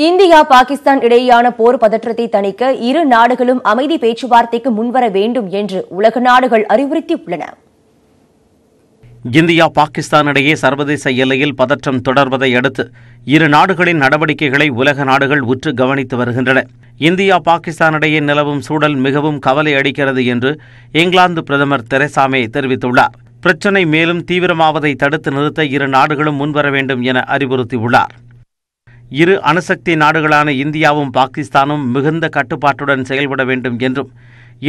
India Pakistan இடையேயான போர் பதற்றத்தை தணிக்க இரு நாடுகளும் அமைதி பேச்சுவார்த்தைக்கு முன்வர வேண்டும் என்று உலக நாடுகள் அறிவுறுத்தியுள்ளன. இந்தியா பாகிஸ்தான் இடையே சர்வதேச எல்லையில் பதற்றம் தொடர்வதை அடுத்து இரு நாடுகளின் நடவடிக்கைகளை உலக நாடுகள் உற்று கவனித்து வருகின்றன. இந்தியா பாகிஸ்தான் இடையே நிலவும் சூழல் மிகவும் கவலை அளிக்கிறது என்று இங்கிலாந்து பிரதமர் தெரசா மே தெரிவித்துள்ளார். பிரச்சினை மேலும் தீவிரமாவதை தடுத்து நிறுத்த இரு நாடுகளும் முன்வர வேண்டும் என அறிவுறுத்தியுள்ளார். இரு அணுசக்தி நாடுகளான இந்தியாவும் பாகிஸ்தானும் மிகுந்த கட்டுப்பாட்டுடன் செயல்பட வேண்டும் என்றும்,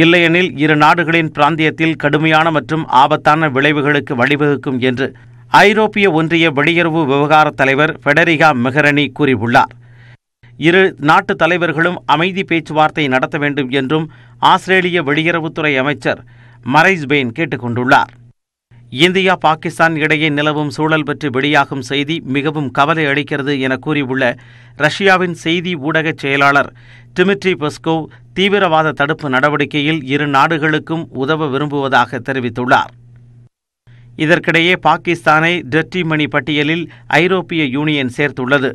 இல்லையெனில் இரு நாடுகளின் பிராந்தியத்தில் கடுமையான மற்றும் ஆபத்தான விளைவுகளுக்கு வழிவகுக்கும் என்று ஐரோப்பிய ஒன்றிய வெளியுறவு விவகார தலைவர் ஃபெடரிகா மெகரணி கூறியுள்ளார். இரு நாட்டு தலைவர்களும் அமைதி பேச்சுவார்த்தை நடத்த வேண்டும் என்றும் ஆஸ்திரேலிய வெளியுறவுத்துறை அமைச்சர் மரைஸ் பெயின் கேட்டுக் கொண்டுள்ளார். இந்தியா பாகிஸ்தான் இடையே நிலவும் சூழல் பற்றி வெளியாகும் செய்தி மிகவும் கவலை அளிக்கிறது என கூறியுள்ள ரஷ்யாவின் செய்தி ஊடக செயலாளர் டிமிட்ரி பெஸ்கோவ் தீவிரவாத தடுப்பு நடவடிக்கையில் இரு நாடுகளுக்கும் உதவ விரும்புவதாக தெரிவித்துள்ளார். இதற்கிடையே பாகிஸ்தானை டர்ட்டி மணி பட்டியலில் ஐரோப்பிய யூனியன் சேர்த்துள்ளது.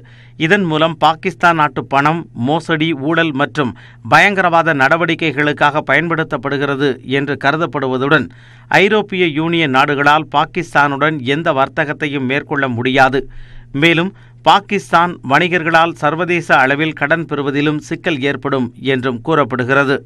இதன் மூலம் பாகிஸ்தான் நாட்டு பணம் மோசடி, ஊழல் மற்றும் பயங்கரவாத நடவடிக்கைகளுக்காக பயன்படுத்தப்படுகிறது என்று கருதப்படுவதுடன் ஐரோப்பிய யூனியன் நாடுகளால் பாகிஸ்தானுடன் எந்த வர்த்தகத்தையும் மேற்கொள்ள முடியாது. மேலும் பாகிஸ்தான் வணிகர்களால் சர்வதேச அளவில் கடன் பெறுவதிலும் சிக்கல் ஏற்படும் என்றும் கூறப்படுகிறது.